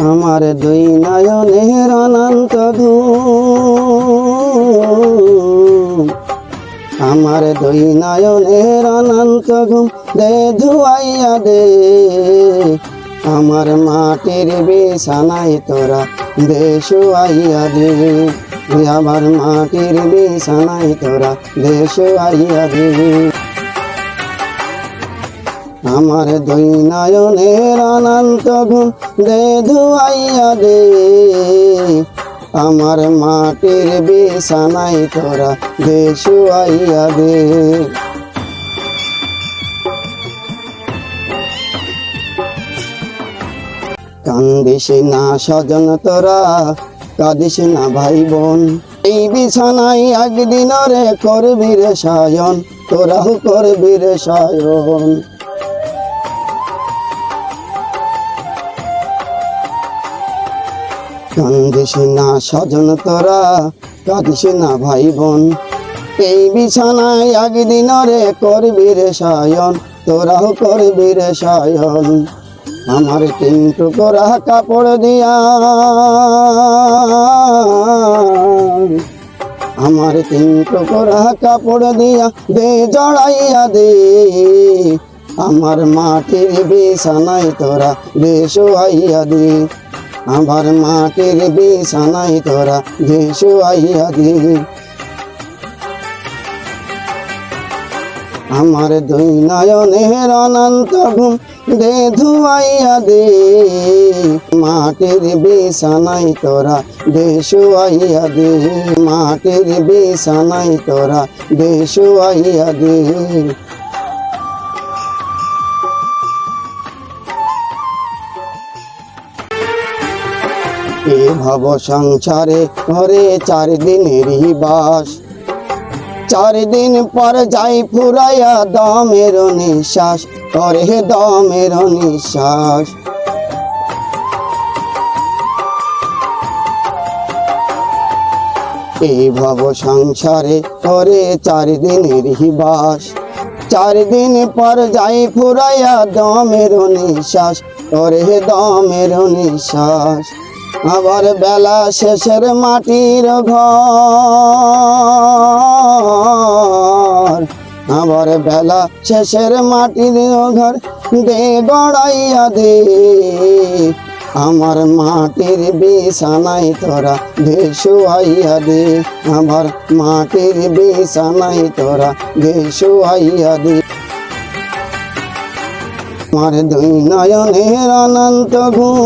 আমার দুই নয়নের অনন্ত ঘুম, আমার দুই নয়নের অনন্ত ঘুম দে ধুয়াইয়া দে। আমার মাটির বিছানায় তোরা দে শুয়াইয়া দে। আমার মাটির বিছানায় তোরা দে শুয়াইয়া দে। আমার দুই নয়নের অনন্ত ঘুম দে ধুয়াইয়া দে। আমার মাটির বিছানায় তোরা দে শুয়াইয়া দে। কান্দিস না স্বজন তোরা, কাঁদিস না ভাই বোন, এই বিছানায় একদিন রে করবি রে শয়ন, তোরাও করবি রে শয়ন। কান্দিস না স্বজন তোরা, কাঁদিস না ভাই বোন, এই বিছানায় একদিন রে করবি রে শয়ন, তোরাও করবি রে শয়ন। আমার 3 টুকরা কাপড় দিয়া, আমার 3 টুকরা কাপড় দিয়া দে জড়াইয়া দে। আমার মাটির বিছানায় তোরা দে শুয়াইয়া দে। আমার মাটির বিছানায় তোরা দে শুয়াইয়া দে। আমার দুই নয়নের অনন্ত ঘুম দে ধুয়াইয়া দে। মাটির বিছানায় তোরা দে শুয়াইয়া দে। মাটির বিছানায় তোরা দে শুয়াইয়া দে। এ ভব সংসারে ঘরে 4 দিনেরই বাস, 4 দিন পর যাই ফুরাইয়া দমের নিঃশ্বাস, করে দমের নিঃশ্বাস। এই ভব সংসারে করে 4 দিনেরই বাস, 4 দিন পর যাই ফুরাইয়া দমের নিঃশ্বাস, করে দমের নিঃশ্বাস। আবার বেলা শেষের মাটির ঘর, আবার বেলা শেষের মাটির ঘর দে গড়াইয়া দে। আমার মাটির বিছানায় তোরা দে শুয়াইয়া দে। আমার মাটির বিছানায় তোরা দে শুয়াইয়া দে। আমার দুই নয়নের অনন্ত ঘুম,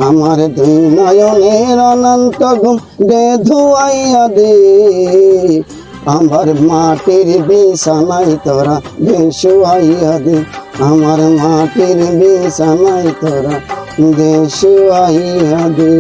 আমার দুই নয়নের অনন্ত ঘুম দে ধুয়াইয়া দে। আমার মাটির বিছানায় তোরা দে শুয়াইয়া দে। আমার মাটির বিছানায় তোরা দে শুয়াইয়া দে।